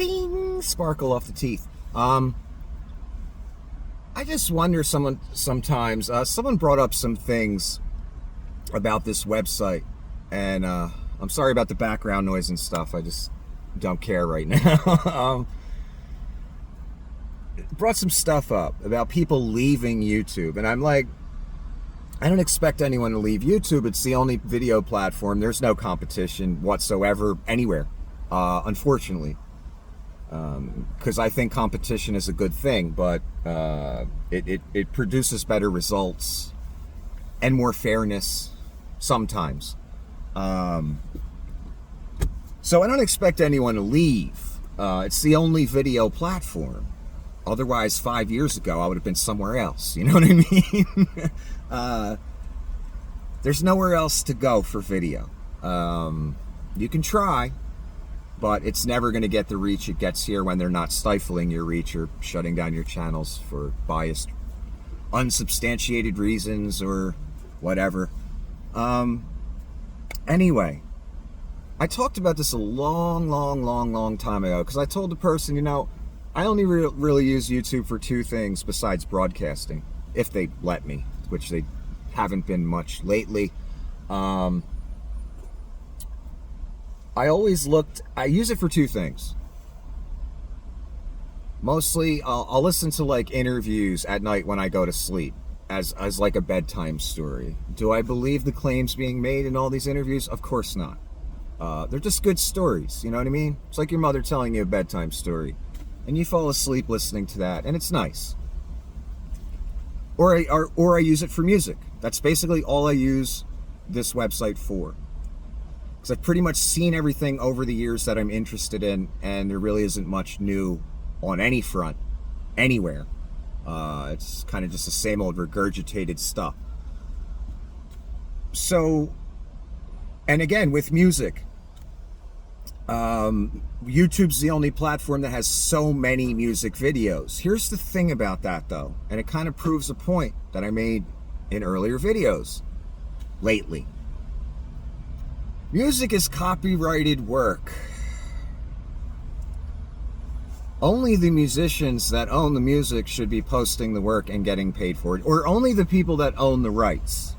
ding, sparkle off the teeth. I just wonder sometimes, someone brought up some things about this website, and I'm sorry about the background noise and stuff. I just don't care right now. Brought some stuff up about people leaving YouTube, and I'm like, I don't expect anyone to leave YouTube. It's the only video platform. There's no competition whatsoever anywhere, unfortunately. Because I think competition is a good thing, but it produces better results and more fairness sometimes. So I don't expect anyone to leave. It's the only video platform. Otherwise, 5 years ago, I would have been somewhere else. You know what I mean? There's nowhere else to go for video. You can try, but it's never going to get the reach it gets here when they're not stifling your reach or shutting down your channels for biased, unsubstantiated reasons or whatever. Anyway, I talked about this a long time ago, because I told the person, you know, I only really use YouTube for two things besides broadcasting, if they let me, which they haven't been much lately. I use it for two things. Mostly, I'll listen to like interviews at night when I go to sleep as like a bedtime story. Do I believe the claims being made in all these interviews? Of course not. They're just good stories, you know what I mean? It's like your mother telling you a bedtime story, and you fall asleep listening to that, and it's nice. Or I use it for music. That's basically all I use this website for. Because I've pretty much seen everything over the years that I'm interested in, and there really isn't much new on any front, anywhere. It's kind of just the same old regurgitated stuff. So, and again, with music, YouTube's the only platform that has so many music videos. Here's the thing about that, though, and it kind of proves a point that I made in earlier videos lately. Music is copyrighted work. Only the musicians that own the music should be posting the work and getting paid for it, or only the people that own the rights.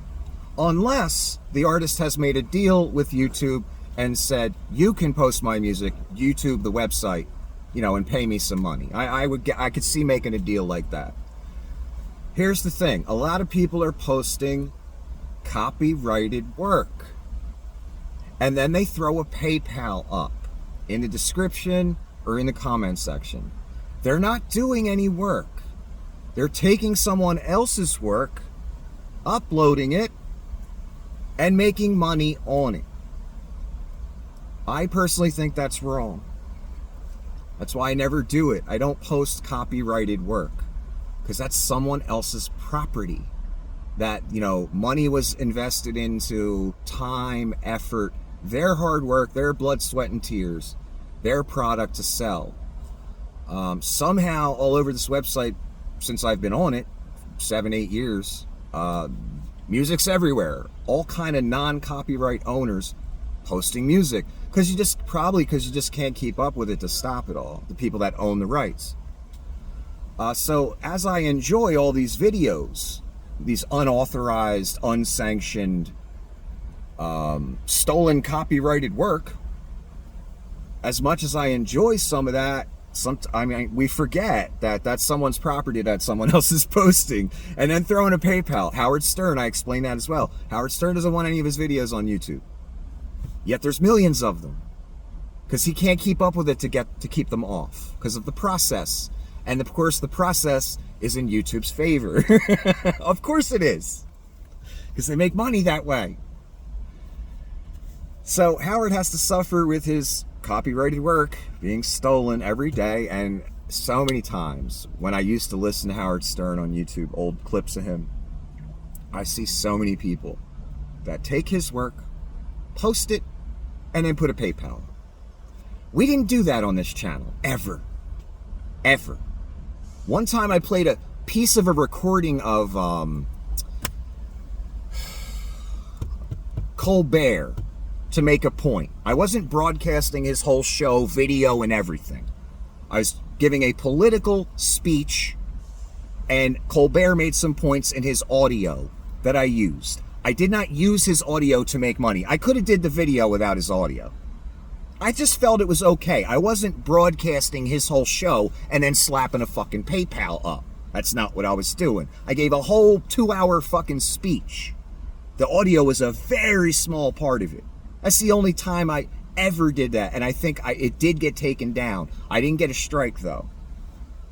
Unless the artist has made a deal with YouTube and said, you can post my music, YouTube, the website, you know, and pay me some money. I could see making a deal like that. Here's the thing. A lot of people are posting copyrighted work, and then they throw a PayPal up in the description or in the comment section. They're not doing any work. They're taking someone else's work, uploading it, and making money on it. I personally think that's wrong. That's why I never do it. I don't post copyrighted work, because that's someone else's property that, you know, money was invested into, time, effort, their hard work, their blood, sweat, and tears, their product to sell. Somehow, all over this website, since I've been on it, 7-8 years, music's everywhere. All kind of non-copyright owners posting music, because you just can't keep up with it to stop it all. The people that own the rights. So as I enjoy all these videos, these unauthorized, unsanctioned, stolen copyrighted work, as much as I enjoy some of that, we forget that that's someone's property that someone else is posting, and then throw in a PayPal. Howard Stern, I explained that as well. Howard Stern doesn't want any of his videos on YouTube, yet there's millions of them, because he can't keep up with it to keep them off because of the process. And of course, the process is in YouTube's favor. Of course it is, because they make money that way. So Howard has to suffer with his copyrighted work being stolen every day. And so many times when I used to listen to Howard Stern on YouTube, old clips of him, I see so many people that take his work, post it, and then put a PayPal. We didn't do that on this channel, ever. One time I played a piece of a recording of Colbert to make a point. I wasn't broadcasting his whole show, video, and everything. I was giving a political speech, and Colbert made some points in his audio that I used. I did not use his audio to make money. I could have did the video without his audio. I just felt it was okay. I wasn't broadcasting his whole show and then slapping a fucking PayPal up. That's not what I was doing. I gave a whole 2-hour fucking speech. The audio was a very small part of it. That's the only time I ever did that, and I think it did get taken down. I didn't get a strike, though.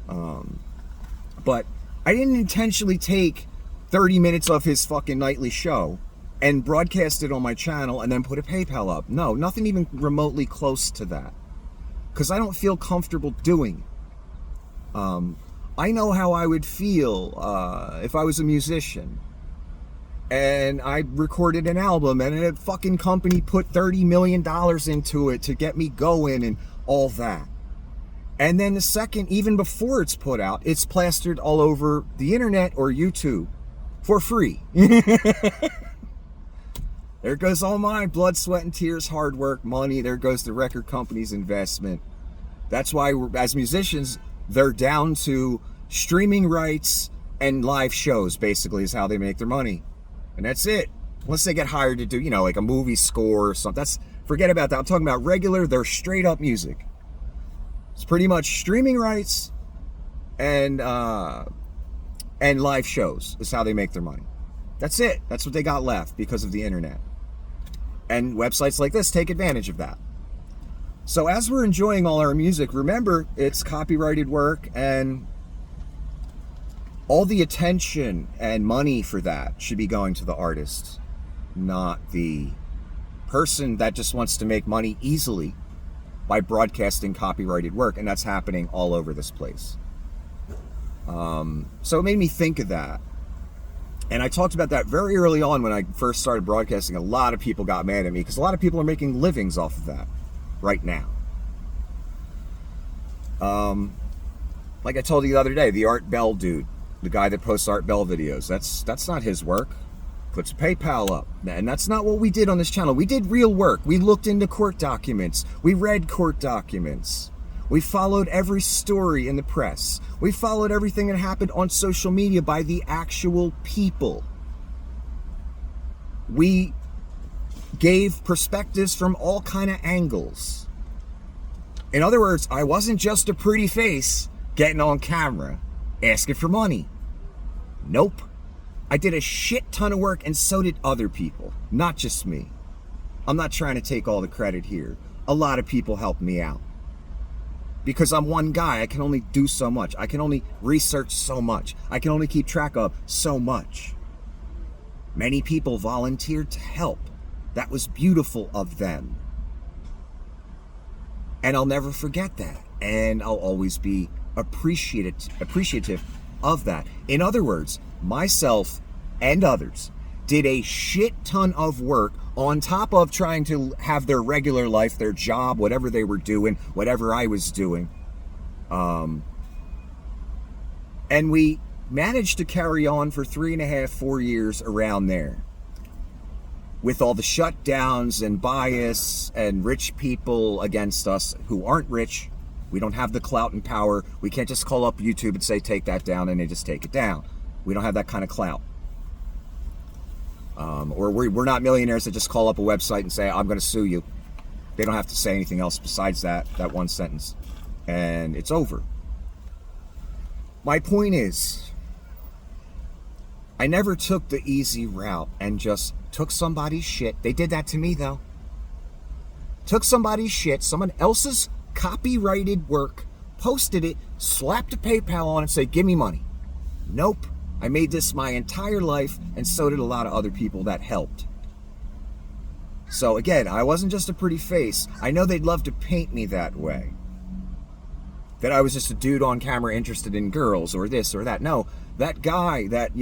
But I didn't intentionally take 30 minutes of his fucking nightly show and broadcast it on my channel and then put a PayPal up. No, nothing even remotely close to that. Because I don't feel comfortable doing it. I know how I would feel if I was a musician and I recorded an album and a fucking company put $30 million into it to get me going and all that. And then the second, even before it's put out, it's plastered all over the internet or YouTube for free. There goes all my blood, sweat, and tears, hard work, money. There goes the record company's investment. That's why, as musicians, they're down to streaming rights and live shows, basically, is how they make their money. And that's it. Unless they get hired to do, like a movie score or something. Forget about that. I'm talking about regular, they're straight up music. It's pretty much streaming rights and live shows is how they make their money. That's it. That's what they got left because of the internet. And websites like this take advantage of that. So as we're enjoying all our music, remember, it's copyrighted work, and all the attention and money for that should be going to the artist, not the person that just wants to make money easily by broadcasting copyrighted work. And that's happening all over this place. So it made me think of that. And I talked about that very early on when I first started broadcasting. A lot of people got mad at me because a lot of people are making livings off of that right now. Like I told you the other day, the Art Bell dude, the guy that posts Art Bell videos, that's not his work. Puts a PayPal up. And that's not what we did on this channel. We did real work. We looked into court documents. We read court documents. We followed every story in the press. We followed everything that happened on social media by the actual people. We gave perspectives from all kind of angles. In other words, I wasn't just a pretty face getting on camera asking for money. Nope. I did a shit ton of work, and so did other people, not just me. I'm not trying to take all the credit here. A lot of people helped me out. Because I'm one guy, I can only do so much. I can only research so much. I can only keep track of so much. Many people volunteered to help. That was beautiful of them. And I'll never forget that. And I'll always be appreciative of that. In other words, myself and others did a shit ton of work on top of trying to have their regular life, their job, whatever they were doing, whatever I was doing. And we managed to carry on for 3.5, 4 years around there. With all the shutdowns and bias and rich people against us who aren't rich. We don't have the clout and power. We can't just call up YouTube and say, take that down, and they just take it down. We don't have that kind of clout. Or we're not millionaires that just call up a website and say, I'm going to sue you. They don't have to say anything else besides that one sentence. And it's over. My point is, I never took the easy route and just took somebody's shit. They did that to me, though. Took somebody's shit, someone else's copyrighted work, posted it, slapped a PayPal on it, and said, give me money. Nope. I made this my entire life, and so did a lot of other people that helped. So again, I wasn't just a pretty face. I know they'd love to paint me that way. That I was just a dude on camera interested in girls or this or that. No, that guy that,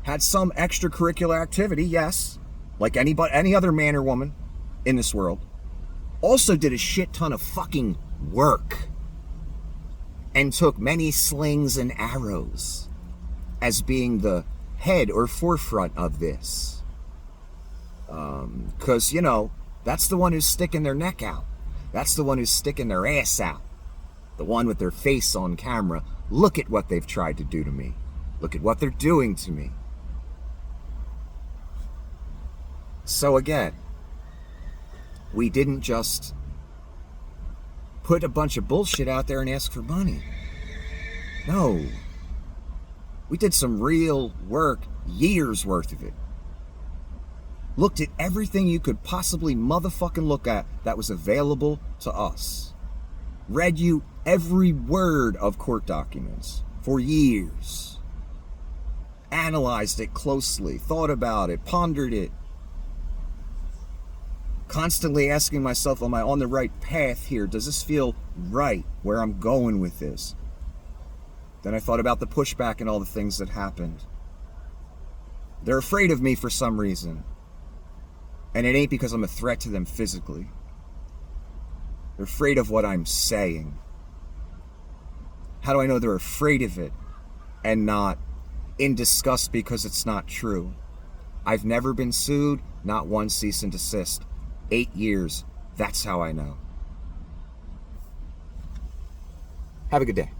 had some extracurricular activity, yes, like any other man or woman in this world, also did a shit ton of fucking work and took many slings and arrows as being the head or forefront of this. Because, that's the one who's sticking their neck out. That's the one who's sticking their ass out. the one with their face on camera. Look at what they've tried to do to me. Look at what they're doing to me. So again, we didn't just put a bunch of bullshit out there and ask for money. No. We did some real work, years worth of it. Looked at everything you could possibly motherfucking look at that was available to us. Read you every word of court documents for years. Analyzed it closely, thought about it, pondered it. Constantly asking myself, am I on the right path here? Does this feel right where I'm going with this? Then I thought about the pushback and all the things that happened. They're afraid of me for some reason. And it ain't because I'm a threat to them physically. They're afraid of what I'm saying. How do I know they're afraid of it and not in disgust because it's not true? I've never been sued, not one cease and desist. 8 years, that's how I know. Have a good day.